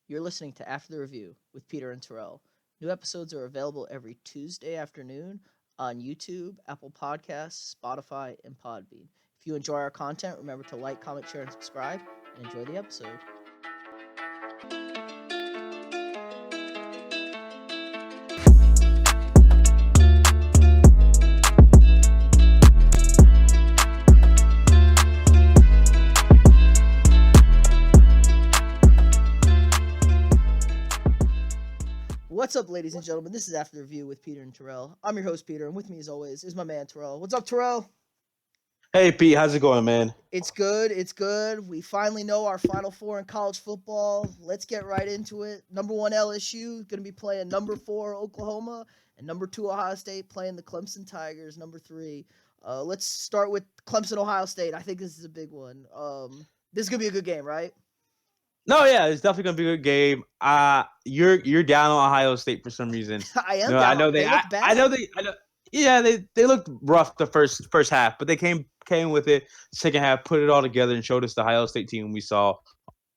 You're listening to After the Review with Peter and Terrell. New episodes are available every Tuesday afternoon on YouTube, Apple Podcasts, Spotify, and Podbean. If you enjoy our content, remember to like, comment, share, and subscribe, and enjoy the episode. What's up, ladies and gentlemen? This is After the Review with Peter and Terrell. I'm your host, Peter, and with me, as always, is my man, Terrell. What's up, Terrell? Hey Pete, how's it going, man? It's good. It's good. We finally know our Final Four in college football. Let's get right into it. Number one LSU going to be playing number 4 Oklahoma, and number 2 Ohio State playing the Clemson Tigers. Number 3. Let's start with Clemson Ohio State. I think this is a big one. This is going to be a good game, right? No, yeah, it's definitely gonna be a good game. You're down on Ohio State for some reason. I am No, I down. know They look I know bad. I know. Yeah, they looked rough the first half, but they came with it. Second half, put it all together and showed us the Ohio State team we saw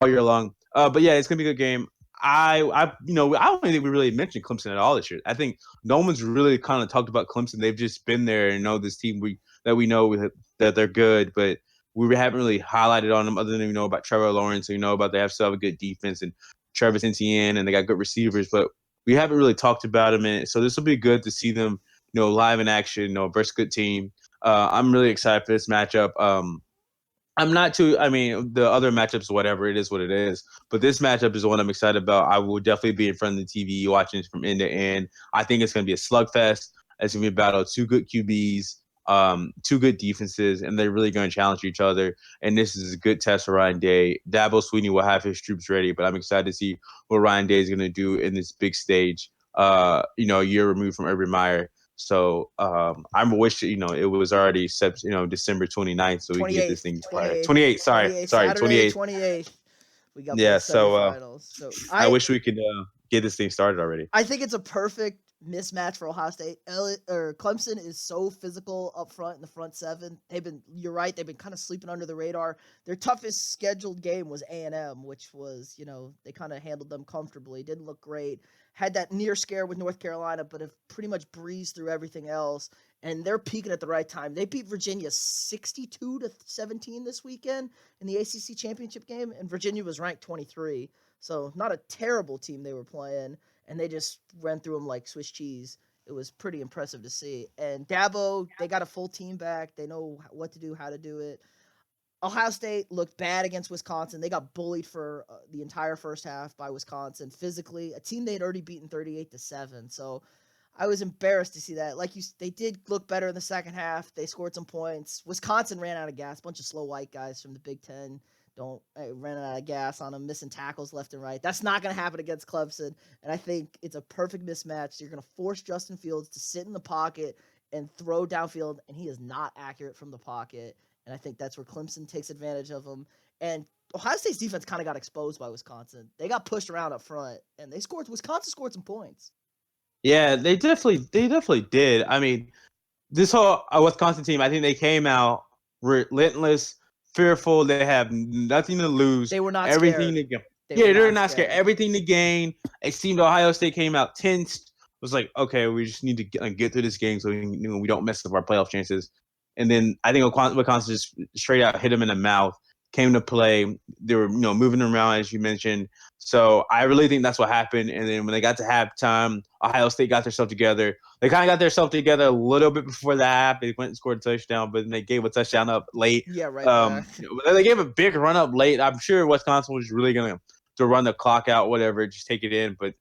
all year long. But yeah, it's gonna be a good game. I don't think we really mentioned Clemson at all this year. I think no one's really kind of talked about Clemson. They've just been there and know this team we know that they're good, but we haven't really highlighted on them other than we know about Trevor Lawrence. We know about they still have a good defense and Travis Etienne, and they got good receivers, but we haven't really talked about them. And so this will be good to see them, live in action, versus a good team. I'm really excited for this matchup. I'm not too. I mean, the other matchups, whatever it is, what it is. But this matchup is the one I'm excited about. I will definitely be in front of the TV watching it from end to end. I think it's going to be a slugfest. It's going to be a battle of two good QBs, two good defenses, and they're really going to challenge each other. And this is a good test for Ryan Day. Dabo Sweeney will have his troops ready, but I'm excited to see what Ryan Day is going to do in this big stage. A year removed from Urban Meyer. So I wish it was already December 29th, so we can get this 28th, thing started. 28th, 28th, sorry, Saturday, 28th. 28th. We got Yeah, both so semifinals. So I I wish we could get this thing started already. I think it's a perfect mismatch for Ohio State. Clemson is so physical up front in the front seven. You're right, they've been kind of sleeping under the radar. Their toughest scheduled game was A&M, which was, they kind of handled them comfortably. Didn't look great. Had that near scare with North Carolina, but have pretty much breezed through everything else. And they're peaking at the right time. They beat Virginia 62-17 this weekend in the ACC championship game, and Virginia was ranked 23. So not a terrible team they were playing, and they just ran through them like Swiss cheese. It was pretty impressive to see. And Dabo, they got a full team back. They know what to do, how to do it. Ohio State looked bad against Wisconsin. They got bullied for the entire first half by Wisconsin physically, a team they'd already beaten 38-7. So I was embarrassed to see that. They did look better in the second half. They scored some points. Wisconsin ran out of gas. Bunch of slow white guys from the Big Ten ran out of gas on them, missing tackles left and right. That's not going to happen against Clemson, and I think it's a perfect mismatch. You're going to force Justin Fields to sit in the pocket and throw downfield, and he is not accurate from the pocket, and I think that's where Clemson takes advantage of him. And Ohio State's defense kind of got exposed by Wisconsin. They got pushed around up front, and Wisconsin scored some points. Yeah, they definitely did. I mean, this whole Wisconsin team, I think they came out relentless, fearful. They have nothing to lose, They were not everything scared. to gain. They were Yeah, they're not not scared. scared. Everything to gain. It seemed Ohio State came out tensed. Was like, okay, we just need to get through this game so we don't mess up our playoff chances. And then I think Wisconsin just straight out hit them in the mouth. Came to play. They were moving around as you mentioned. So I really think that's what happened. And then when they got to halftime, Ohio State got themselves together. They kind of got themselves together a little bit before the half. They went and scored a touchdown, but then they gave a touchdown up late. Yeah, right back. They gave a big run up late. I'm sure Wisconsin was really going to run the clock out, whatever, just take it in. But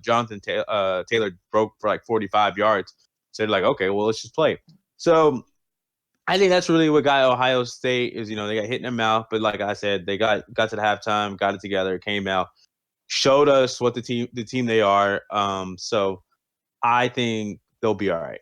Jonathan Taylor broke for like 45 yards. So they're like, okay, well, let's just play. So I think that's really what got Ohio State is, they got hit in the mouth. But like I said, they got to the halftime, got it together, came out, showed us what the team they are. So I think they'll be all right.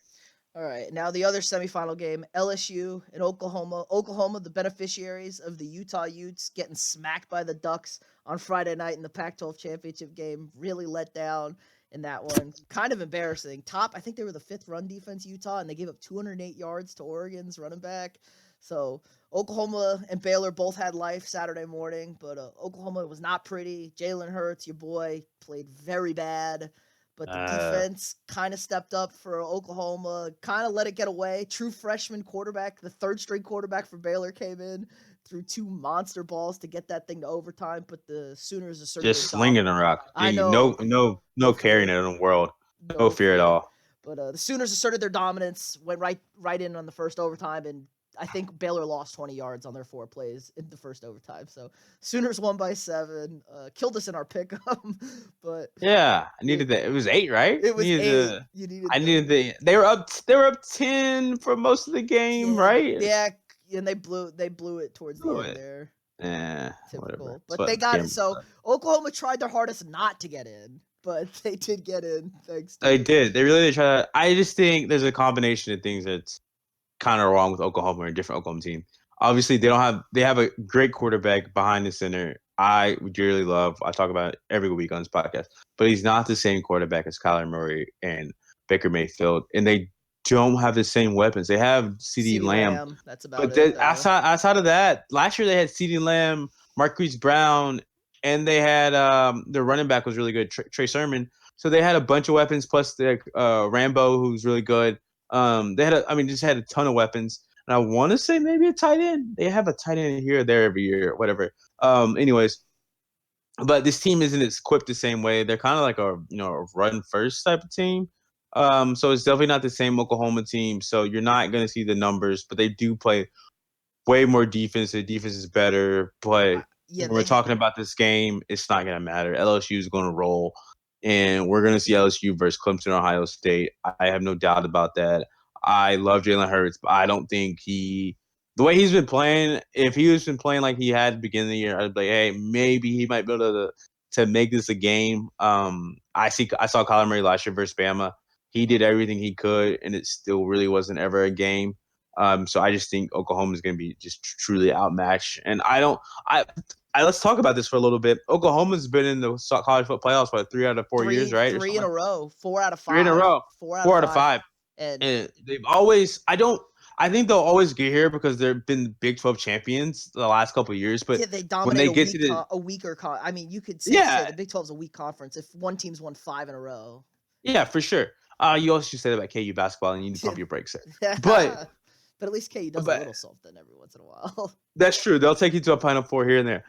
All right, now the other semifinal game, LSU and Oklahoma. Oklahoma, the beneficiaries of the Utah Utes getting smacked by the Ducks on Friday night in the Pac-12 championship game. Really let down in that one. Kind of embarrassing. I think they were the 5th run defense, Utah, and they gave up 208 yards to Oregon's running back. So Oklahoma and Baylor both had life Saturday morning, but Oklahoma was not pretty. Jalen Hurts, your boy, played very bad, but the Uh, defense kind of stepped up for Oklahoma, kind of let it get away. True freshman quarterback, the third string quarterback for Baylor came in, threw two monster balls to get that thing to overtime, but the Sooners asserted their just slinging the rock. I No, know, no no carrying it fear, in the world. No no fear at fear. all. But the Sooners asserted their dominance, went right in on the first overtime, and I think Baylor lost 20 yards on their 4 plays in the first overtime. So Sooners won by 7. Killed us in our pick'em, but Yeah, I needed it, that. It was 8, right? it was Needed 8. the. You needed I the needed the. They were up. They were up 10 for most of the game, yeah right? yeah, and they blew it towards the Blew end it. there. Whatever. Typical, That's but what they got it. game. So Oklahoma tried their hardest not to get in, but they did get in thanks They to did. They really did try to. I just think there's a combination of things that's kind of wrong with Oklahoma or a different Oklahoma team. Obviously, they don't have. They have a great quarterback behind the center. I dearly love. I talk about it every week on this podcast, but he's not the same quarterback as Kyler Murray and Baker Mayfield, and they don't have the same weapons. They have CeeDee CeeDee Lamb, Lamb. That's about but it, though. outside of that, last year they had CeeDee Lamb, Marquise Brown, and they had their running back was really good, Trey Sermon. So they had a bunch of weapons plus their Rambo, who's really good. They had, just had a ton of weapons, and I want to say maybe a tight end. They have a tight end here or there every year, whatever. Anyways, but this team isn't equipped the same way. They're kind of like a run first type of team. So it's definitely not the same Oklahoma team. So you're not going to see the numbers, but they do play way more defense. The defense is better, but Yeah, when we're talking about this game, it's not going to matter. LSU is going to roll, and we're going to see LSU versus Clemson, Ohio State. I have no doubt about that. I love Jalen Hurts, but I don't think the way he's been playing, if he was been playing like he had at the beginning of the year, I'd be like, hey, maybe he might be able to make this a game. I saw Kyler Murray last year versus Bama. He did everything he could, and it still really wasn't ever a game. So I just think Oklahoma is going to be just truly outmatched. And let's talk about this for a little bit. Oklahoma's been in the college football playoffs for 3 out of 4 years, right? Or three something in a like row, 4 out of three in a 5, row, 4 out of 5, 4 out of 5. and And they've always, I think they'll always get here because they've been Big 12 champions the last couple of years. But yeah, they when dominate they get to the, a weaker I mean, you could safely say yeah, the Big 12 is a weak conference if one team's won 5 in a row. yeah, for sure. You also should say that about KU basketball, and you need to pump your brakes there. But, But at least KU does a but little something every once in a while. That's true. They'll take you to a Final Four here and there.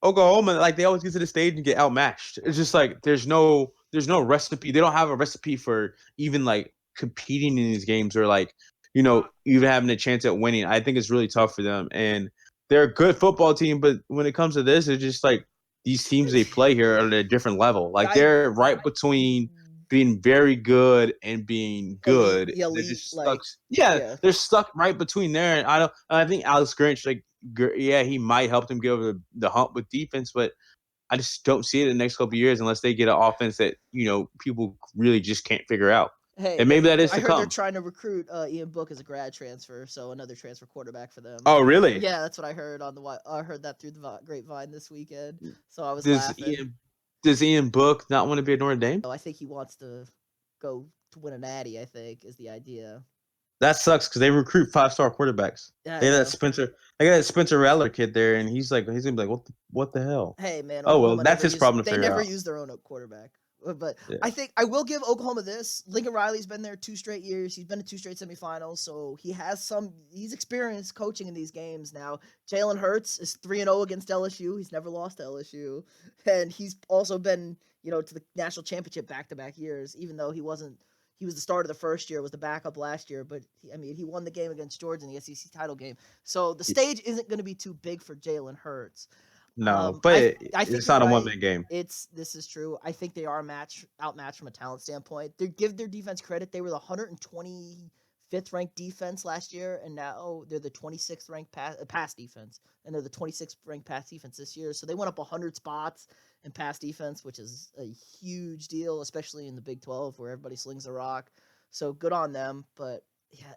Oklahoma, like they always get to the stage and get outmatched. It's just like there's no recipe. They don't have a recipe for even like competing in these games or like even having a chance at winning. I think it's really tough for them, and they're a good football team. But when it comes to this, it's just like these teams they play here are at a different level. Like I they're right between being very good and being good. They're elite, just stuck. like Yeah, yeah. they're stuck right between there. And I think Alex Grinch, like, yeah, he might help them get over the hump with defense, but I just don't see it in the next couple of years unless they get an offense that people really just can't figure out. Hey, And maybe that is I to heard they're come. trying to recruit Ian Book as a grad transfer, so another transfer quarterback for them. Oh, really? Yeah, that's what I heard I heard that through the grapevine this weekend. So I was Does laughing. Ian does Ian Book not want to be at Notre Dame? So I think he wants to go to win a natty, I think is the idea. That sucks because they recruit 5-star quarterbacks. Yeah, I They got that know. Spencer. They got that Spencer Rattler kid there, and he's gonna be like, what the hell? Hey man, Oh well, Oklahoma that's his problem to they figure never out. use their own quarterback. But Yeah. I think I will give Oklahoma this. Lincoln Riley's been there 2 straight years. He's been to 2 straight semifinals, so he's experienced coaching in these games now. Jalen Hurts is 3-0 against LSU. He's never lost to LSU. And he's also been, to the national championship back-to-back years, even though he was the starter the first year, was the backup last year, but he won the game against Georgia in the SEC title game. So the stage isn't going to be too big for Jalen Hurts. No, but I think it's you're not a right. one-man game. This is true. I think they are outmatched from a talent standpoint. They give their defense credit. They were the 125th ranked defense last year, and now they're the 26th ranked pass defense, and they're the 26th ranked pass defense this year. So they went up 100 spots in pass defense, which is a huge deal, especially in the Big 12 where everybody slings the rock. So good on them. But yeah,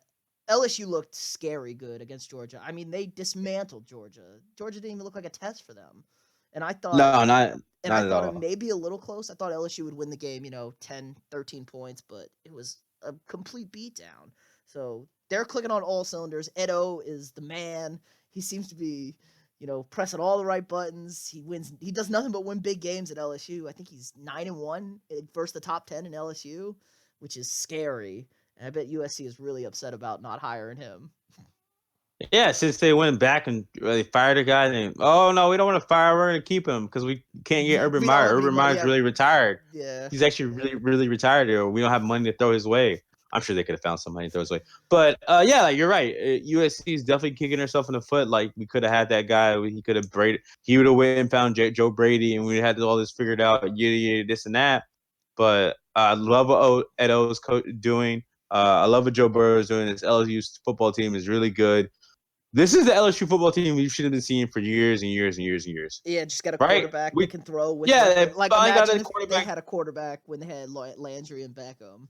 LSU looked scary good against Georgia. They dismantled Georgia. Georgia didn't even look like a test for them. And I thought No, not at it all. may be a little close. I thought LSU would win the game, 10, 13 points, but it was a complete beatdown. So they're clicking on all cylinders. Edo is the man. He seems to be, pressing all the right buttons. He wins. He does nothing but win big games at LSU. I think he's 9-1 versus the top 10 in LSU, which is scary. And I bet USC is really upset about not hiring him. Yeah, since they went back and they fired a guy, and oh no, we don't want to fire. We're going to keep him because we can't get Urban Meyer. Urban Meyer's really retired. Yeah, he's actually really retired. Or we don't have money to throw his way. I'm sure they could have found some money to throw his way. But yeah, you're right. USC is definitely kicking herself in the foot. Like we could have had that guy. He could have Brady. He would have went and found Joe Brady, and we had all this figured out. Yada this and that. But I love what Edo's doing. I love what Joe Burrow is doing. This LSU football team is really good. This is the LSU football team we should have been seeing for years and years and years and years. Yeah, just got a quarterback that can throw. Imagine if they had a quarterback when they had Landry and Beckham.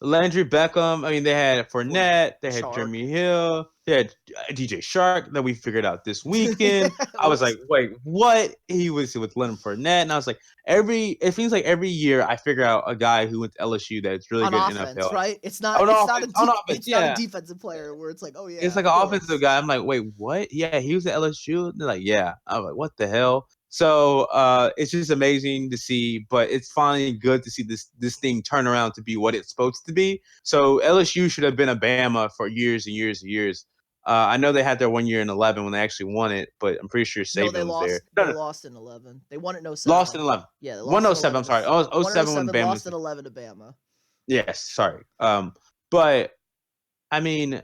Landry Beckham. I mean, they had Fournette. They had Jeremy Hill. They had DJ Shark that we figured out this weekend. I was like, wait, what? He was with Leonard Fournette. And I was like, it seems like every year I figure out a guy who went to LSU that's really good in offense, NFL. Right? It's not a defensive player where it's like, oh, yeah. It's like an offensive guy. I'm like, wait, what? Yeah, he was at LSU? They're like, yeah. I'm like, what the hell? So it's just amazing to see, but it's finally good to see this thing turn around to be what it's supposed to be. So LSU should have been a Bama for years and years and years. I know they had their 1 year in 11 when they actually won it, but I'm pretty sure Saban was there. They lost in 11. They won it in 07. Lost in 11. Yeah, they lost 107. I'm sorry. 07 when Bama lost in 11 to Bama. Yes, sorry. But I mean,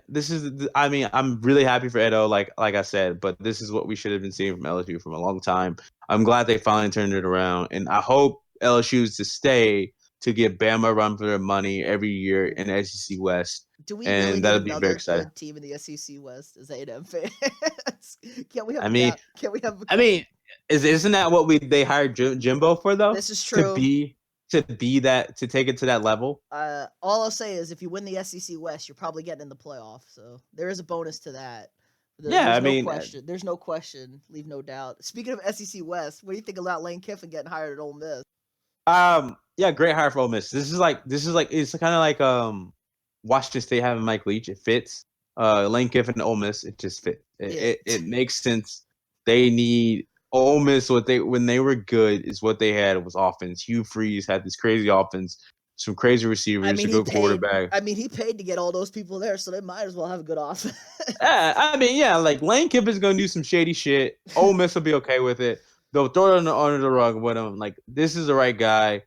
I'm really happy for Edo, like I said, but this is what we should have been seeing from LSU from a long time. I'm glad they finally turned it around, and I hope LSU's to stay to get Bama a run for their money every year in the SEC West. Do we really need another good team in the SEC West as A&M fans? Can't we have? Isn't that what they hired Jimbo for though? This is true. To take it to that level. All I'll say is if you win the SEC West, you're probably getting in the playoff. So there is a bonus to that. There's no question. Leave no doubt. Speaking of SEC West, what do you think about Lane Kiffin getting hired at Ole Miss? Yeah, great hire for Ole Miss. This is like it's kind of like Washington State having Mike Leach. It fits. Lane Kiffin and Ole Miss, it just fits. It makes sense. They need Ole Miss. When they were good is what they had was offense. Hugh Freeze had this crazy offense, some crazy receivers, a good quarterback. He paid to get all those people there, so they might as well have a good offense. Like Lane Kiffin's gonna do some shady shit. Ole Miss will be okay with it. They'll throw it under the rug with him. Like this is the right guy.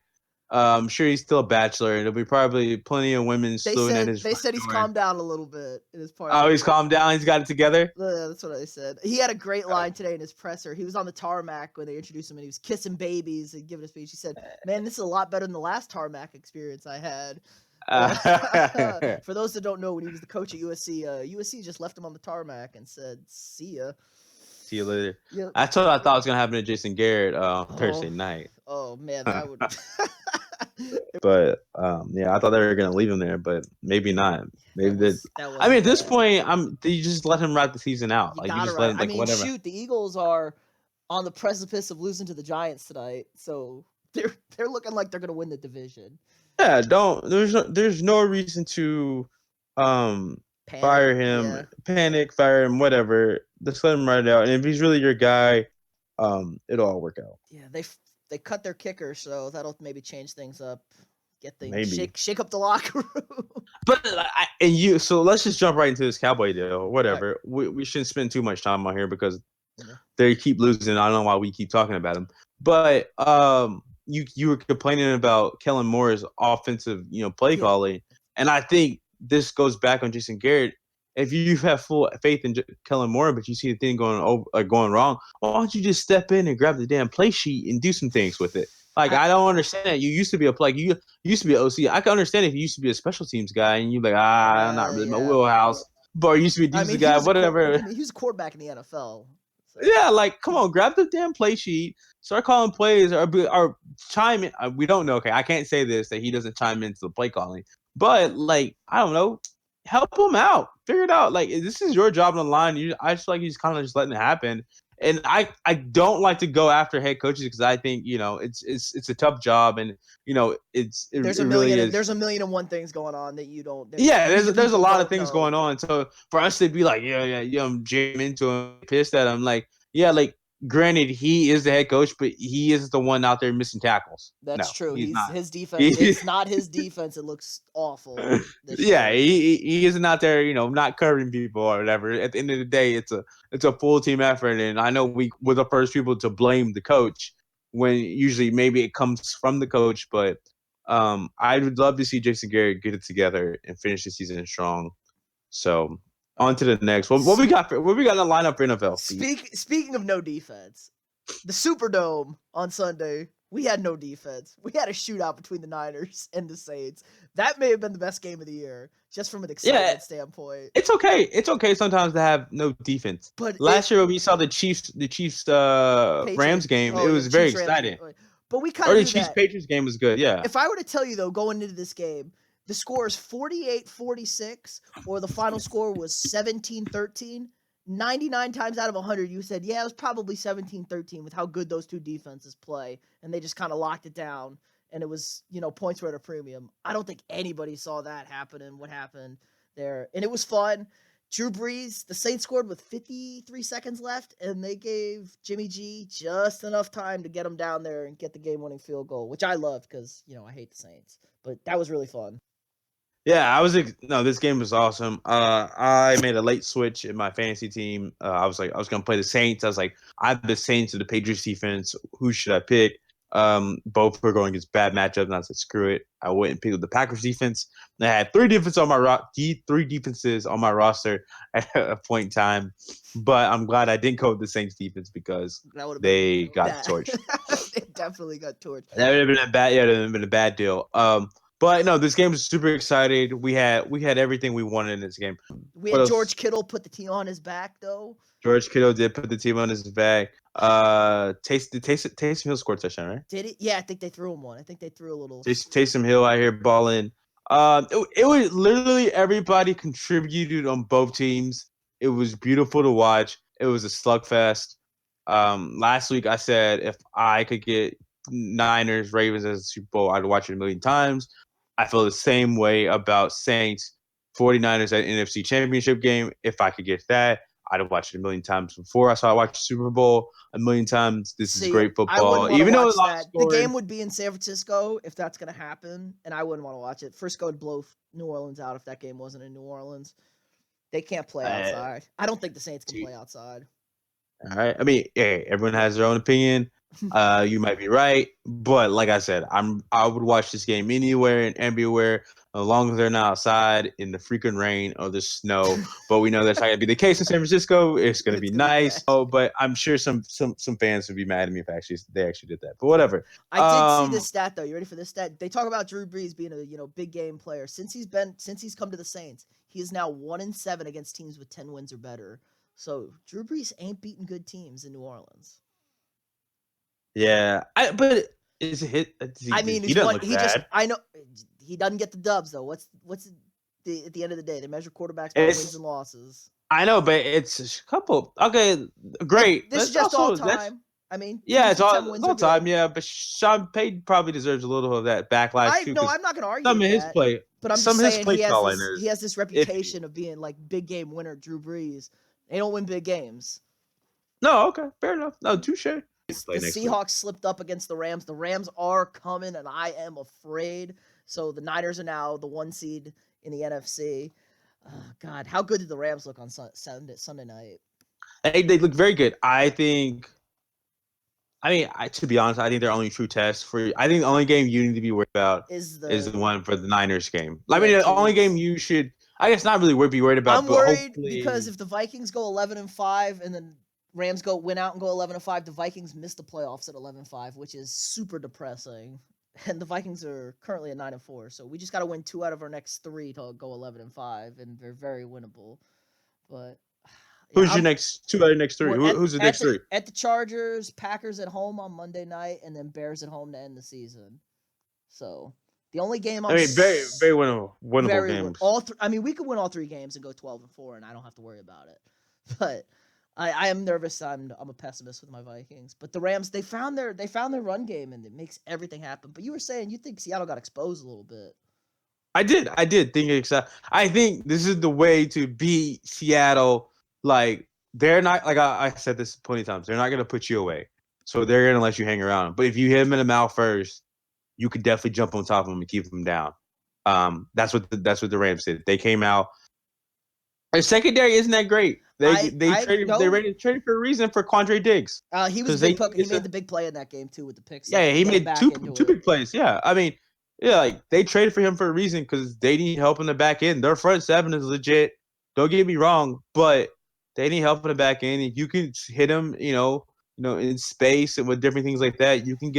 I'm sure he's still a bachelor, and there'll be probably plenty of women slewing at his. They said he's calmed down a little bit in his part. Oh, he's calmed down. He's got it together. Yeah, that's what I said. He had a great line today in his presser. He was on the tarmac when they introduced him, and he was kissing babies and giving a speech. He said, "Man, this is a lot better than the last tarmac experience I had." For those that don't know, when he was the coach at USC, USC just left him on the tarmac and said, "See ya." See you later. Yep. I thought it was gonna happen to Jason Garrett Thursday night. Oh man, that would. But I thought they were gonna leave him there, but maybe not. Maybe at this point, you just let him ride the season out. You just let him, whatever. Shoot, the Eagles are on the precipice of losing to the Giants tonight, so they're looking like they're gonna win the division. Yeah, there's no reason to fire him, panic, fire him, whatever. Just let him ride it out, and if he's really your guy, it'll all work out. Yeah, they cut their kicker, so that'll maybe change things up, get things shake up the locker room. But so let's just jump right into this Cowboy deal. Whatever, right. We shouldn't spend too much time on here because they keep losing. I don't know why we keep talking about them, but you were complaining about Kellen Moore's offensive play calling, and I think this goes back on Jason Garrett. If you have full faith in Kellen Moore, but you see the thing going wrong, why don't you just step in and grab the damn play sheet and do some things with it? Like, I don't understand that. You used to be you used to be an OC. I can understand if you used to be a special teams guy and you're like, not really my wheelhouse. But you used to be a defensive guy, whatever. He was a quarterback in the NFL. So. Yeah, like, come on, grab the damn play sheet, start calling plays, or chime in. We don't know. Okay, I can't say this, that he doesn't chime into the play calling. But, like, I don't know. Help him out. Figure it out. Like, this is your job on the line. I just feel like he's kind of just letting it happen. And I don't like to go after head coaches because I think it's a tough job, and it really is. There's a million and one things going on that you don't. That Yeah, we the there's a people lot of don't things know. going on. So for us to be like, I'm jam into him, pissed at him, like, yeah, like, granted, he is the head coach, but he isn't the one out there missing tackles. That's No, true. he's He's not. his defense. He, It's not his defense. It looks awful this yeah, year. he isn't out there, not covering people or whatever. At the end of the day, it's a full team effort, and I know we're the first people to blame the coach when usually maybe it comes from the coach, but I would love to see Jason Garrett get it together and finish the season strong. So All on right. to the next. What we got? What we got in the lineup for NFL? Speaking of no defense, the Superdome on Sunday, we had no defense. We had a shootout between the Niners and the Saints. That may have been the best game of the year, just from an Yeah, excitement standpoint. it's okay. It's okay sometimes to have no defense. But Last year when we saw the Chiefs Rams Patriots, game, it oh yeah, was very Chiefs Rams game. exciting. But we kind Or of the knew Chiefs that. Patriots game was good. Yeah. If I were to tell you, though, going into this game, the score is 48-46 or the final score was 17-13, 99 times out of 100, you said, yeah, it was probably 17-13 with how good those two defenses play. And they just kind of locked it down. And it was, points were at a premium. I don't think anybody saw that happen and what happened there. And it was fun. Drew Brees, the Saints scored with 53 seconds left, and they gave Jimmy G just enough time to get him down there and get the game-winning field goal, which I loved because, I hate the Saints. But that was really fun. Yeah, this game was awesome. I made a late switch in my fantasy team. I was going to play the Saints. I was like, I have the Saints and the Patriots defense. Who should I pick? Both were going against bad matchups, and I said, screw it. I went and picked the Packers defense. And I had three defenses on my roster at a point in time. But I'm glad I didn't go with the Saints defense because That would have been they got bad. torched. They definitely got torched. That would have been a bad. Yeah, that would have been a bad deal. But no, this game was super excited. We had everything we wanted in this game. We What had else? George Kittle put the team on his back, though. George Kittle did put the team on his back. Taysom Hill scored a touchdown, right? Did it? Yeah, I think they threw him one. I think they threw a little. Taysom Hill out here balling. It was literally everybody contributed on both teams. It was beautiful to watch. It was a slugfest. Last week I said if I could get Niners Ravens as a Super Bowl, I'd watch it a million times. I feel the same way about Saints 49ers at NFC Championship game. If I could get that, I'd have watched it a million times before. I watched the Super Bowl a million times. This is great I wouldn't football. want to Even though watch it's that. The scoring, game would be in San Francisco if that's going to happen, and I wouldn't want to watch it. Frisco would blow New Orleans out if that game wasn't in New Orleans. They can't play outside. I don't think the Saints can play outside. all right. I mean, hey, everyone has their own opinion. You might be right, but like I said, I would watch this game anywhere and everywhere, as long as they're not outside in the freaking rain or the snow. But we know that's not gonna be the case in San Francisco. It's gonna be nice. Oh, but I'm sure some fans would be mad at me if they actually did that. But whatever. I did see this stat though. You ready for this stat? They talk about Drew Brees being a big game player since he's come to the Saints. He is now 1-7 against teams with 10 wins or better. So Drew Brees ain't beating good teams in New Orleans. Yeah, but is it hit? I mean, he doesn't look bad. I know he doesn't get the dubs though. What's at the end of the day? They measure quarterbacks by wins and losses. I know, but it's a couple. Okay, great. This is just all time. I mean, yeah, it's all time. Yeah, but Sean Payton probably deserves a little of that backlash too. No, I'm not going to argue some with of his that, play, but I'm some just of his saying play he has this reputation of being like big game winner. Drew Brees, they don't win big games. No, okay, fair enough. No, touche. The Seahawks slipped up against the Rams. The Rams are coming, and I am afraid. So the Niners are now the 1 seed in the NFC. God, how good did the Rams look on Sunday night? They look very good. To be honest, I think their only true test I think the only game you need to be worried about is the one for the Niners game. I mean, the only game you should, I guess, not really be worried about. I'm worried because if the Vikings go 11-5 and then Rams win out and go 11-5, the Vikings miss the playoffs at 11-5, which is super depressing. And the Vikings are currently at 9-4, so we just got to win 2 out of our next 3 to go 11-5, and they're very winnable. But who's your next 2 out of your next 3? Who's the next 3? At the Chargers, Packers at home on Monday night, and then Bears at home to end the season. So the only game very very winnable games. We could win all 3 games and go 12-4, and I don't have to worry about it. But I am nervous. I'm a pessimist with my Vikings, but the Rams they found their run game and it makes everything happen. But you were saying you think Seattle got exposed a little bit. I did think I think this is the way to beat Seattle. Like they're not like I said this plenty of times. They're not gonna put you away, so they're gonna let you hang around. But if you hit them in the mouth first, you could definitely jump on top of them and keep them down. That's what the Rams did. They came out. Their secondary isn't that great. I know Traded for a reason for Quandre Diggs he was a because they big think he it's made a the big play in that game too with the pick six yeah, to he get him made back into two it. big plays. Yeah, I mean, yeah, like they traded for him for a reason because they need help in the back end. Their front seven is legit. Don't get me wrong, but they need help in the back end. And you can hit them, in space and with different things like that. You can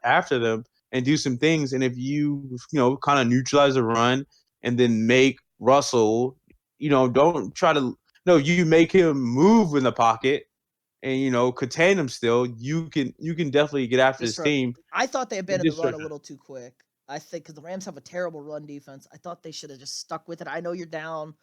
after them and do some things. And if kind of neutralize the run and then make Russell, don't try to. No, you make him move in the pocket and contain them still, you can definitely get after this Disrupt. team. I thought they abandoned the run a Disrupt. little too quick. I think because the Rams have a terrible run defense. I thought they should have just stuck with it. I know you're down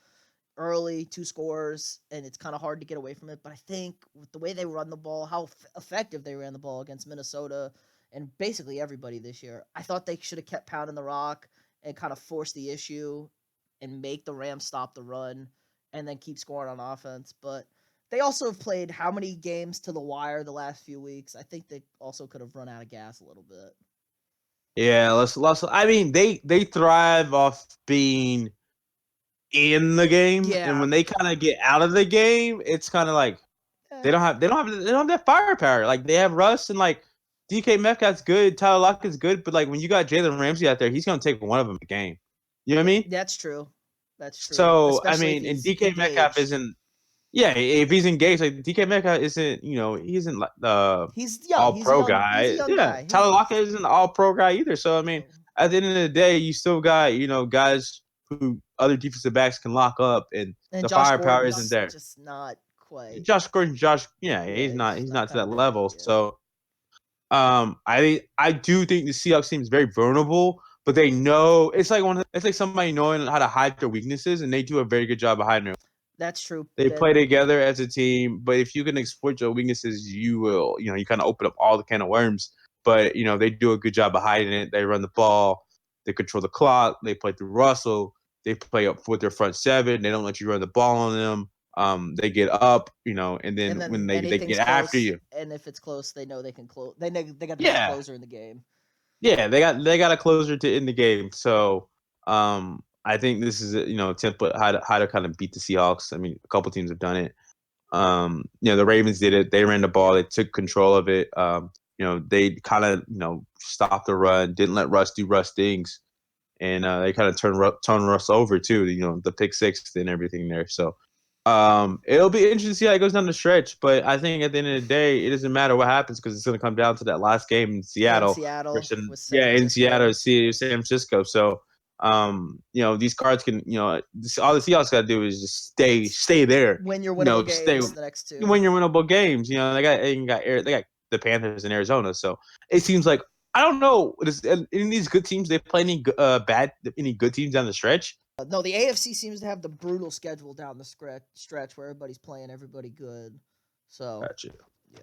early, 2 scores, and it's kind of hard to get away from it. But I think with the way they run the ball, how effective they ran the ball against Minnesota and basically everybody this year, I thought they should have kept pounding the rock and kind of force the issue and make the Rams stop the run and then keep scoring on offense. But they also have played how many games to the wire the last few weeks? I think they also could have run out of gas a little bit. Yeah, let's. I mean, they thrive off being in the game, and Yeah. when they kind of get out of the game, it's kind of like Eh, they don't have that firepower. Like they have Russ and like DK Metcalf's good, Tyler Lockett's good, but like when you got Jalen Ramsey out there, he's gonna take one of them a game. You know what I mean? that's true. That's true. So I Especially if mean, and he's DK Metcalf engaged. isn't. Yeah, if he's engaged, like DK Metcalf isn't, he isn't like the He's young. all He's a pro young. He's a guy. young Yeah, guy. Tyler Lockett isn't an all pro guy either. So I mean, No. at the end of the day, you still got guys who other defensive backs can lock up, and And the Josh firepower isn't Gordon's there. just not quite. Yeah, Yeah, he's just he's not not to that cutting it. level. Yeah. So I do think the Seahawks team is very vulnerable, but they know it's like somebody knowing how to hide their weaknesses, and they do a very good job of hiding them. That's true. They That play together as a team, but if you can exploit your weaknesses, you will. You kind of open up all the can of worms. But they do a good job of hiding it. They run the ball, they control the clock, they play through Russell, they play up with their front seven. They don't let you run the ball on them. They get up, and and then when then they anything's get after close, you, and if it's close, they know they can close. They got the best yeah, closer in the game. yeah, they got a closer to end the game. So I think this is a template how to kind of beat the Seahawks. I mean, a couple teams have done it. The Ravens did it. They ran the ball. They took control of it. They kind of stopped the run, didn't let Russ do Russ things, and they kind of turned Russ over too. The pick six and everything there. So it'll be interesting to see how it goes down the stretch. But I think at the end of the day, it doesn't matter what happens because it's going to come down to that last game in In Seattle. Seattle with San Yeah, in Francisco. Seattle, San Francisco. So these cards can, all the Seahawks got to do is just stay there. Win your winnable Stay games the next two. win your winnable games. They got the Panthers in Arizona. So it seems like I don't know. In these good teams, they play any good teams down the stretch. No, the AFC seems to have the brutal schedule down the stretch where everybody's playing everybody good. So Gotcha. yeah.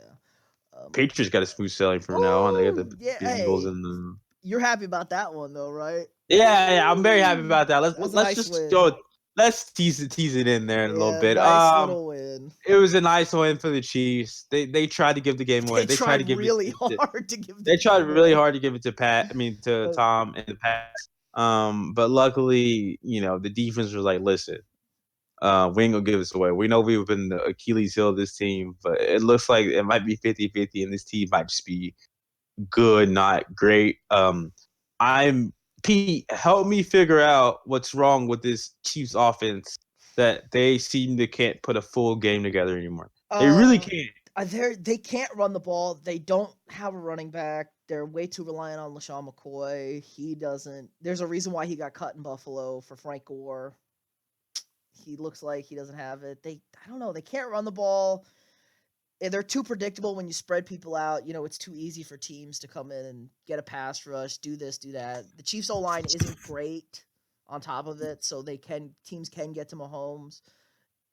Patriots got a smooth sailing from now on. They got Woo! the Yeah, Bengals hey, and the you're happy about that one though, right? yeah. I'm very happy Woo! about that. That was a Let's nice just win. go. Let's tease it in there a little Yeah, bit. nice little win. It was a nice win for the Chiefs. They tried to give the game away. They They tried tried to give it. really hard to give the They tried game really away. hard to give it to Pat. I mean to Uh, Tom and the Pats. But luckily, the defense was like, listen, we ain't gonna give this away. We know we've been the Achilles heel of this team, but it looks like it might be 50-50, and this team might just be good, not great. I'm Pete. Help me figure out what's wrong with this Chiefs offense that they seem to can't put a full game together anymore. They really uh, can't. they can't run the ball. They don't have a running back. They're way too reliant on LaShawn McCoy. He doesn't. There's a reason why he got cut in Buffalo for Frank Gore. He looks like he doesn't have it. I don't know. They can't run the ball. They're too predictable when you spread people out. It's too easy for teams to come in and get a pass rush, do this, do that. The Chiefs O line isn't great on top of it, so teams can get to Mahomes.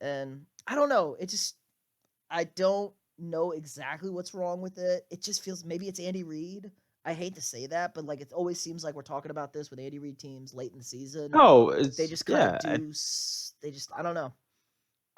And I don't know. I don't know exactly what's wrong with it. It just feels maybe it's Andy Reid. I hate to say that, but like it always seems like we're talking about this with Andy Reid teams late in the season. No, They it's just kind of yeah. do. They just I don't know.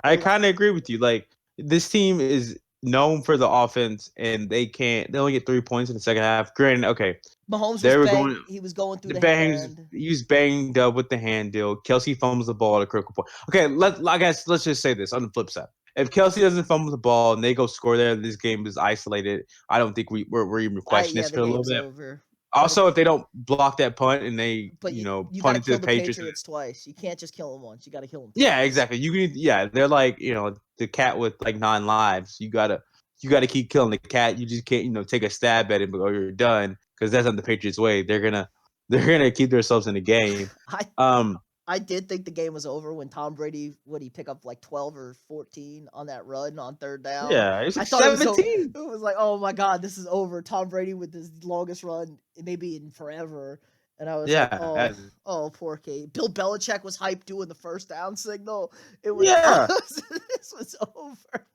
I kind of agree with you. Like this team is known for the offense, and they only get 3 points in the second half. Granted, okay, Mahomes they was were bang. going He was going through the the bangs. hand. He was banged up with the hand deal. Kelsey fumbles the ball at a critical point. Okay, I guess let's just say this on the flip side. If Kelsey doesn't fumble the ball and they go score there, this game is isolated. I don't think we're even questioning Yeah, this the for a little game's bit. over. But Also, if they don't block that punt and they, but you got punt to it to kill the the Patriots. Patriots twice. You can't just kill them once. You got to kill them Yeah, twice. exactly. They're like, the cat with like 9 lives. You gotta keep killing the cat. You just can't, take a stab at it, but you're done because that's not the Patriots way. They're gonna keep themselves in the game. I Um, I did think the game was over when Tom Brady would he pick up like 12 or 14 on that run on third down. yeah, it's I like thought it was so 17. it was like, oh my god, this is over. Tom Brady with his longest run maybe in forever. And I was like, Yeah, oh, poor Kate. Bill Belichick was hyped doing the first down signal. It was yeah, this was over.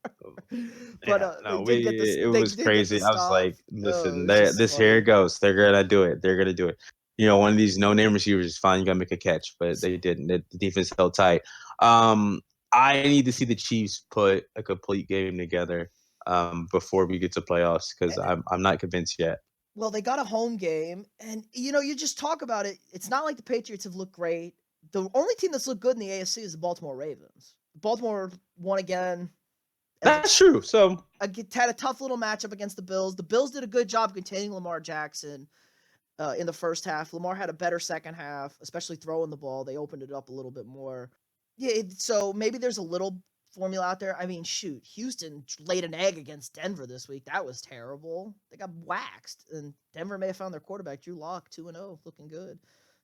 But yeah. they No, did get this. it They was did get the crazy. I was stop. like, Oh, listen, it's just this here funny. it goes. They're gonna do it. They're gonna do it. One of these no-name receivers is fine. You gotta make a catch, but they didn't. The defense held tight. Um, I need to see the Chiefs put a complete game together before we get to playoffs because I'm not convinced yet. Well, they got a home game, and you just talk about it. It's not like the Patriots have looked great. The only team that's looked good in the AFC is the Baltimore Ravens. Baltimore won again. That's true. So Had a tough little matchup against the Bills. The Bills did a good job containing Lamar Jackson in the first half. Lamar had a better second half, especially throwing the ball. They opened it up a little bit more. Yeah, so maybe there's a little formula out there. I mean, shoot, Houston laid an egg against Denver this week. That was terrible. They got waxed, and Denver may have found their quarterback, Drew Lock, 2-0, looking good.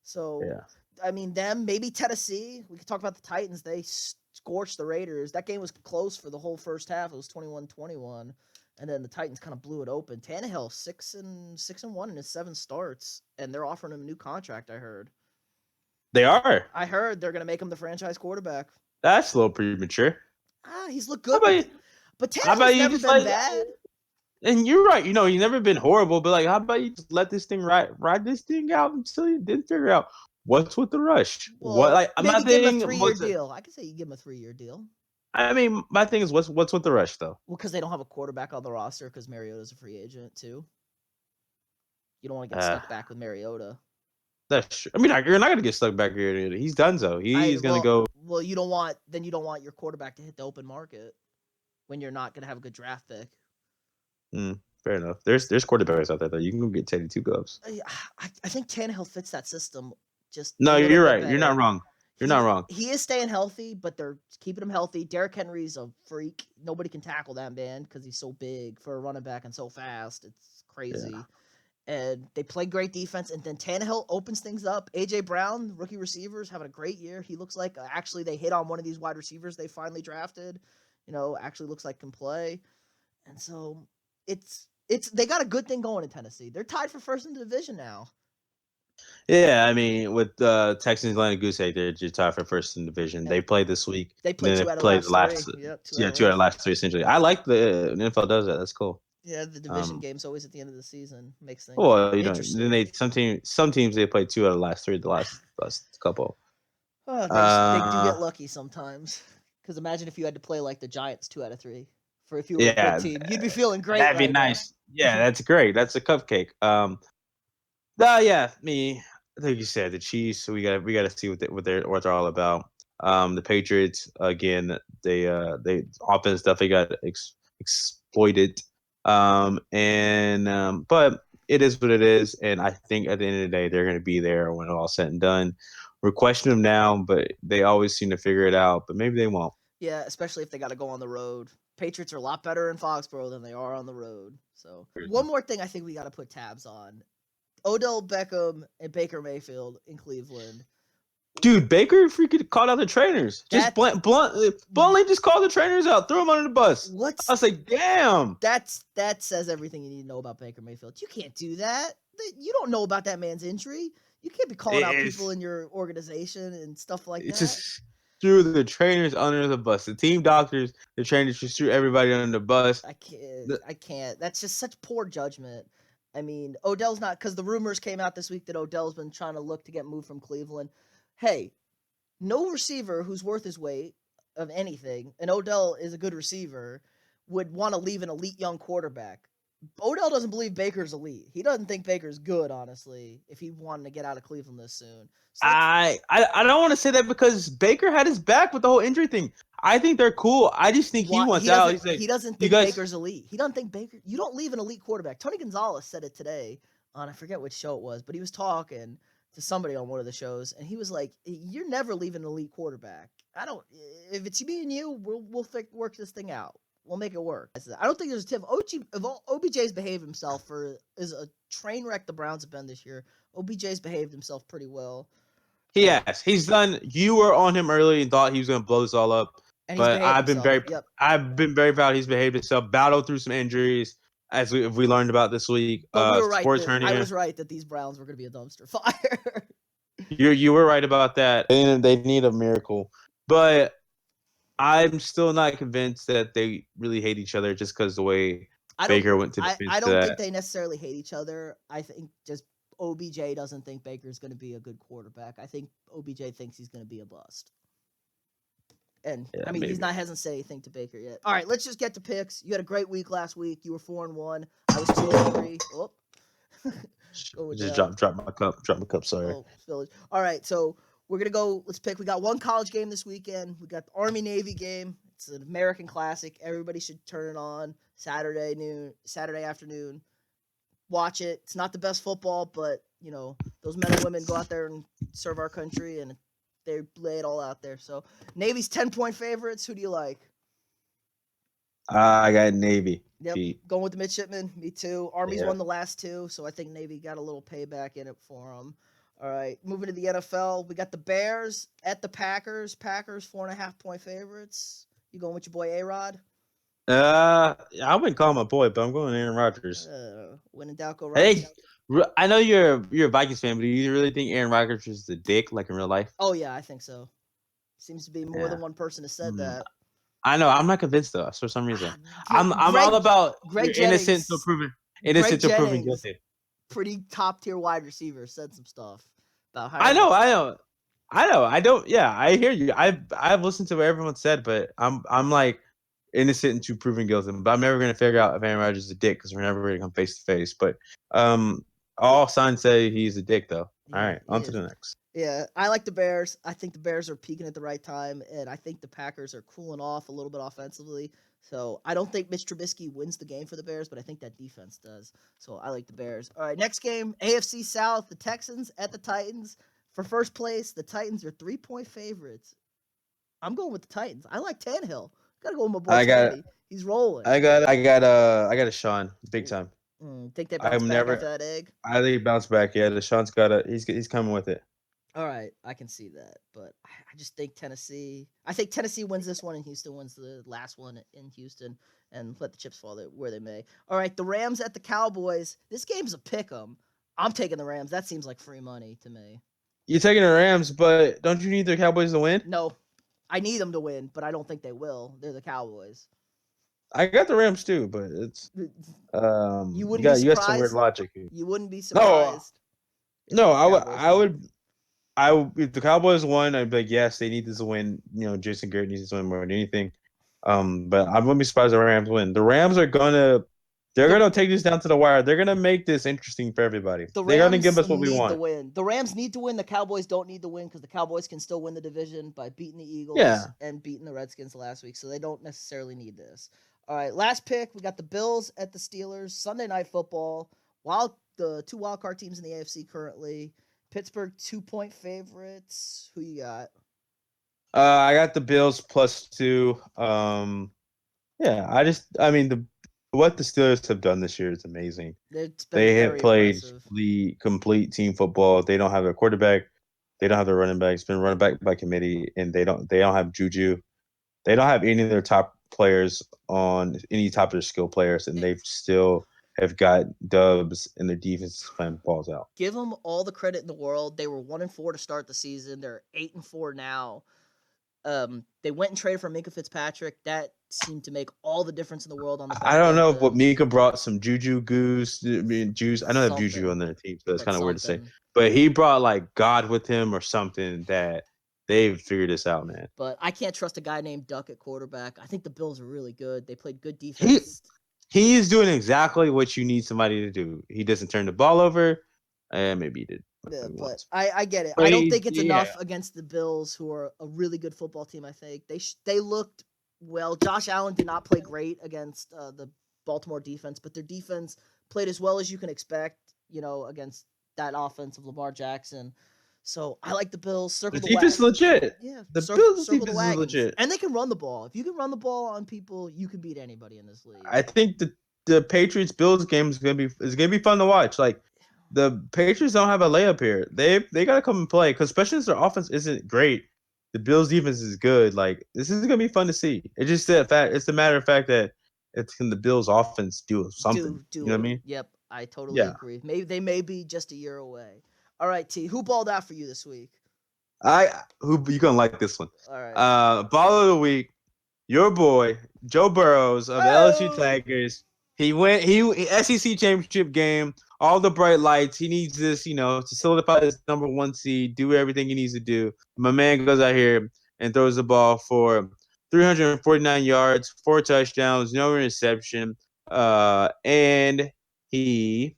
So, yeah, I mean, maybe Tennessee. We could talk about the Titans. They scorched the Raiders. That game was close for the whole first half. It was 21-21. And then the Titans kind of blew it open. Tannehill 6-1 in his 7 starts, and they're offering him a new contract. I heard. they are. I heard they're going to make him the franchise quarterback. That's a little premature. He's looked How good, about you? but How about Tannehill's you never just been like? bad. And you're right. He's never been horrible, but like, how about you just let this thing ride this thing out until you didn't figure out what's with the rush? What Well, like my maybe give him a thing 3-year was. deal. I could say you give him a 3-year deal. I mean, my thing is what's with the rush though? Well, because they don't have a quarterback on the roster because Mariota's a free agent too. You don't want to get stuck back with Mariota. That's true. I mean, you're not gonna get stuck back here. He's done so. He's gonna go. Well, you don't want your quarterback to hit the open market when you're not gonna have a good draft pick. Fair enough. There's quarterbacks out there though. You can go get Teddy Two Gloves. I think Tannehill fits that system just No, a little you're bit right. better. You're not wrong. You're not wrong. He is staying healthy, but they're keeping him healthy. Derrick Henry's a freak. Nobody can tackle that man because he's so big for a running back and so fast. It's crazy. Yeah. And they play great defense, and then Tannehill opens things up. A.J. Brown, rookie receivers, having a great year. He looks like actually they hit on one of these wide receivers they finally drafted. Actually looks like can play. And so it's they got a good thing going in Tennessee. They're tied for first in the division now. Yeah, I mean, with Texans landing goose egg, they're just tied for first in division. They played this week. They played 2 out of the last 3. Yeah, 2 out of the last 3 essentially. I like the NFL does that. That's cool. Yeah, the division game's always at the end of the season. Makes things interesting. Then some teams they play 2 out of the last 3, the last couple. They do get lucky sometimes. Because imagine if you had to play like the Giants 2 out of 3 for if you were a good team, you'd be feeling great. That'd be nice. Yeah, that's great. That's a cupcake. Yeah, like you said, the Chiefs. We got to see what they're all about. The Patriots again. They offense definitely got exploited. But it is what it is, and I think at the end of the day, they're going to be there when all said and done. We're questioning them now, but they always seem to figure it out. But maybe they won't. Yeah, especially if they got to go on the road. Patriots are a lot better in Foxborough than they are on the road. So one more thing I think we got to put tabs on. Odell Beckham and Baker Mayfield in Cleveland. Dude, Baker freaking called out the trainers. Just bluntly just called the trainers out. Threw them under the bus. I was like, damn. That says everything you need to know about Baker Mayfield. You can't do that. You don't know about that man's injury. You can't be calling out people in your organization and stuff like that. threw the trainers under the bus. The team doctors, the trainers just threw everybody under the bus. I can't. That's just such poor judgment. I mean, Odell's not, because the rumors came out this week that Odell's been trying to look to get moved from Cleveland. Hey, no receiver who's worth his weight of anything, and Odell is a good receiver, would want to leave an elite young quarterback. Odell doesn't believe Baker's elite. He doesn't think Baker's good, honestly, if he wanted to get out of Cleveland this soon. So I don't want to say that because Baker had his back with the whole injury thing. I think they're cool. I just think he wants out. He's like, he doesn't think Baker's elite. He doesn't think Baker. You don't leave an elite quarterback. Tony Gonzalez said it today on, I forget which show it was, but he was talking to somebody on one of the shows, and he was like, "You're never leaving an elite quarterback. I don't. If it's me and you, we'll work this thing out. We'll make it work." I don't think there's a tip. OBJ's behaved himself is a train wreck the Browns have been this year. OBJ's behaved himself pretty well. Yes, he's done. You were on him early and thought he was going to blow this all up, but I've been very proud. He's behaved himself. Battled through some injuries, as we learned about this week. But we were right. I was right that these Browns were going to be a dumpster fire. You were right about that. They need a miracle, but I'm still not convinced that they really hate each other just because the way Baker went to defense. I don't think they necessarily hate each other. I think just OBJ doesn't think Baker's going to be a good quarterback. I think OBJ thinks he's going to be a bust. And I mean, he hasn't said anything to Baker yet. All right, let's just get to picks. You had a great week last week. You were 4-1. I was 2-3. Oh. Just drop my cup. Sorry. Oh, all right, so we're gonna go. Let's pick. We got one college game this weekend. We got the Army Navy game. It's an American classic. Everybody should turn it on Saturday afternoon. Watch it. It's not the best football, but you know those men and women go out there and serve our country, and they lay it all out there. So Navy's 10-point favorites. Who do you like? I got Navy. Yep, going with the midshipmen. Me too. Army's won the last two, so I think Navy got a little payback in it for them. All right, moving to the NFL, we got the Bears at the Packers. Packers 4.5-point favorites. You going with your boy A-Rod? I wouldn't call him a boy, but I'm going Aaron Rodgers. When in doubt, go Rodgers. Hey, I know you're a Vikings fan, but do you really think Aaron Rodgers is a dick, like in real life? Oh yeah, I think so. Seems to be more than one person has said that. I know. I'm not convinced though. For some reason, I'm all about innocent to proven guilty. Pretty top tier wide receiver said some stuff about how. I know. I don't. Yeah, I hear you. I've listened to what everyone said, but I'm like innocent until proven guilty. But I'm never gonna figure out if Aaron Rodgers is a dick because we're never gonna come face to face. But all signs say he's a dick though. All right, on to the next. Yeah, I like the Bears. I think the Bears are peaking at the right time, and I think the Packers are cooling off a little bit offensively. So I don't think Mitch Trubisky wins the game for the Bears, but I think that defense does. So I like the Bears. All right, next game, AFC South, the Texans at the Titans. For first place, the Titans are 3-point favorites. I'm going with the Titans. I like Tannehill. Gotta go with my boy Tanny. He's rolling. I got a Sean, big time. Think they bounce back after that egg? I think he bounced back. Yeah, Deshaun's he's coming with it. All right, I can see that, but I just think Tennessee. I think Tennessee wins this one, and Houston wins the last one in Houston, and let the chips fall where they may. All right, the Rams at the Cowboys. This game's a pick 'em. I'm taking the Rams. That seems like free money to me. You're taking the Rams, but don't you need the Cowboys to win? No, I need them to win, but I don't think they will. They're the Cowboys. I got the Rams too, but it's you wouldn't be surprised. You got some weird logic here. You wouldn't be surprised. No, I would. If the Cowboys won, I'd be like, yes, they need this to win. You know, Jason Garrett needs to win more than anything. But I wouldn't be surprised if the Rams win. The Rams are gonna take this down to the wire. They're gonna make this interesting for everybody. They're gonna give us what we want. The Rams need to win. The Cowboys don't need to win because the Cowboys can still win the division by beating the Eagles and beating the Redskins last week. So they don't necessarily need this. All right, last pick. We got the Bills at the Steelers. Sunday Night Football. The two wildcard teams in the AFC currently. Pittsburgh 2-point favorites. Who you got? I got the Bills +2. What the Steelers have done this year is amazing. They have played the complete team football. They don't have a quarterback. They don't have their running back. It's been run back by committee, and they don't have Juju. They don't have any of their top players on any top of their skill players, and they've still have got dubs, and their defense is playing balls out. Give them all the credit in the world. They were 1-4 to start the season. They're 8-4 now. They went and traded for Minka Fitzpatrick. That seemed to make all the difference in the world on the back I don't end know, for but them. Mika brought some Juju Goose. I mean, Juice. I know they have Juju on Something. their team, so it's That's kind of weird to say. something. But he brought like God with him or something that they've figured this out, man. But I can't trust a guy named Duck at quarterback. I think the Bills are really good. They played good He defense. he's doing exactly what you need somebody to do. He doesn't turn the ball over. Maybe he did Yeah, maybe but once. I get it. But I don't think it's yeah, enough against the Bills, who are a really good football team. I think they looked well. Josh Allen did not play great against the Baltimore defense, but their defense played as well as you can expect. Against that offense of Lamar Jackson. So I like the Bills. the Circle the defense is wagon. legit. Yeah, The Bills circle the defense is wagons, legit. and they can run the ball. If you can run the ball on people, you can beat anybody in this league. I think the Patriots Bills game is gonna be fun to watch. Like the Patriots don't have a layup here. They gotta come and play because especially since their offense isn't great. The Bills defense is good. Like this is gonna be fun to see. It's just the fact. It's the matter of fact that it's can the Bills offense do something. You Do know what it. I mean? Yep, I totally Yeah. agree. Maybe they may be just a year away. All right, T. Who balled out for you this week? Who you gonna like this one? All right. Ball of the week. Your boy Joe Burrows of the LSU Oh, Tigers. He SEC championship game. All the bright lights. He needs this, to solidify his number one seed. Do everything he needs to do. My man goes out here and throws the ball for 349 yards, 4 touchdowns, no interception. And he,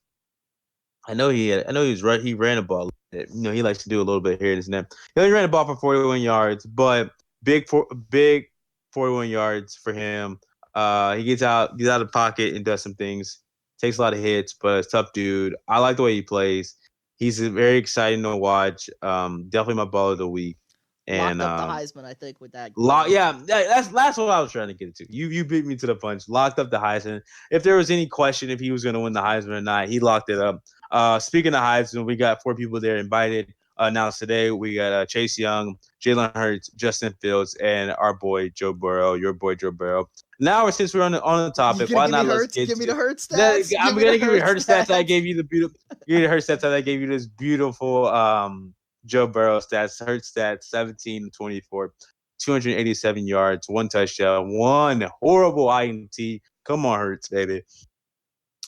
I know he was right. He ran a ball. He likes to do a little bit here and there. He only ran a ball for 41 yards, but big 41 yards for him. He gets out of the pocket and does some things. Takes a lot of hits, but a tough dude. I like the way he plays. He's very exciting to watch. Definitely my ball of the week. locked And up the Heisman, I think, with that game. that's what I was trying to get to. You beat me to the punch. Locked up the Heisman. If there was any question if he was going to win the Heisman or not, he locked it up. Speaking of Heisman, we got 4 people there invited. Announced today. We got Chase Young, Jalen Hurts, Justin Fields, and our boy Joe Burrow. Your boy Joe Burrow. Now, since we're on the You topic, gonna why give me not let's Hurts? get Give me to the Hurts stats. I'm Give me the gonna give you her Hurts stats. I stats. gave you the beautiful. Give you her stats that I gave you this beautiful Joe Burrow stats. Her stats 17 24, 287 yards, 1 touchdown, 1 horrible INT. Come on, Hurts, baby.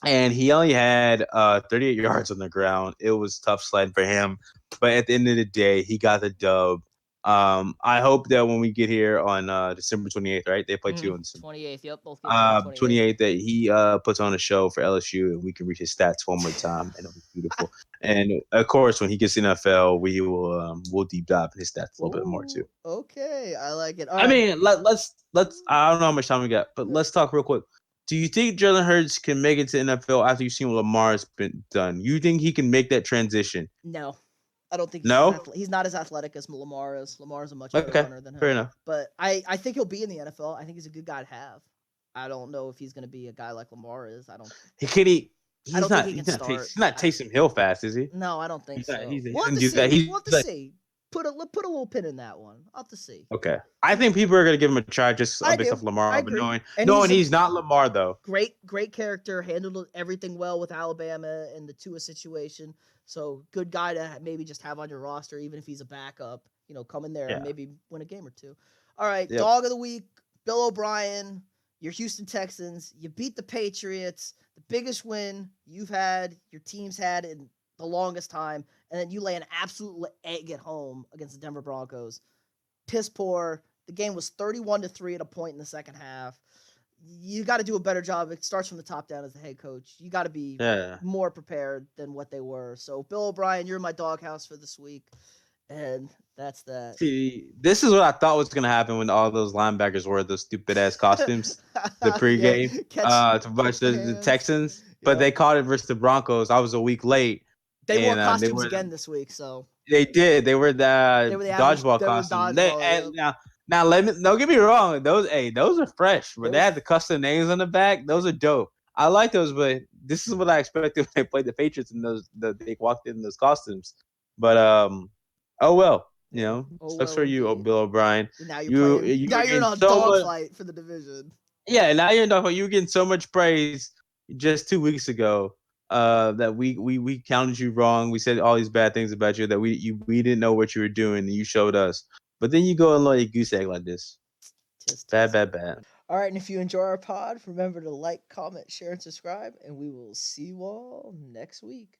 And he only had 38 yards on the ground. It was tough sledding for him, but at the end of the day, he got the dub. I hope that when we get here on December 28th, right? They play 2 on December 28th. Yep, both games on the 28th. 28th that he puts on a show for LSU and we can reach his stats one more time and it'll be beautiful. And of course, when he gets in NFL, we will we'll deep dive his stats a little bit more too. Okay, I like it. All I right. mean, let's I don't know how much time we got, but let's talk real quick. Do you think Jalen Hurts can make it to NFL after you've seen what Lamar's been done? You think he can make that transition? No, I don't think No? he's not as athletic as Lamar is. Lamar is a much better Okay, runner than him. fair enough. But I think he'll be in the NFL. I think he's a good guy to have. I don't know if he's going to be a guy like Lamar is. I don't. He's I don't not. think he He's can not. start. He's not Taysom Hill fast, is he? No, I don't think He's so. not. He We'll have doesn't to do see. that. He's We'll have to like, see. Put a little pin in that one. I'll have to see. okay. I think people are gonna give him a try just I based do. off Lamar, I but agree. knowing And knowing he's he's not Lamar though. great character. Handled everything well with Alabama and the Tua situation. So good guy to maybe just have on your roster, even if he's a backup. Come in there and Yeah. maybe win a game or two. All right, Yep. dog of the week, Bill O'Brien. Your Houston Texans. You beat the Patriots, the biggest win you've had, your team's had in the longest time, and then you lay an absolute egg at home against the Denver Broncos. Piss poor. The game was 31-3 at a point in the second half. You got to do a better job. It starts from the top down as the head coach. You got to be more prepared than what they were. So, Bill O'Brien, you're in my doghouse for this week, and that's that. See, this is what I thought was gonna happen when all those linebackers wore those stupid ass costumes, the pregame, to watch the Texans. But they caught it versus the Broncos. I was a week late. They wore And, costumes again this week, so they did. They were the average- dodgeball they were costumes. dodgeball, Now let me don't get me wrong. Those are fresh, but They they were- had the custom names on the back. Those are dope. I like those, but this is what I expected when they played the Patriots and they walked in those costumes. But oh well, sucks for you, indeed. Bill O'Brien. Now you're in a dogfight for the division. Yeah, now you're in a dogfight. You were getting so much praise just 2 weeks ago. That we counted you wrong. We said all these bad things about you that we didn't know what you were doing, and you showed us. But then you go and lay a goose egg like this. Bad. All right, and if you enjoy our pod, remember to like, comment, share, and subscribe, and we will see you all next week.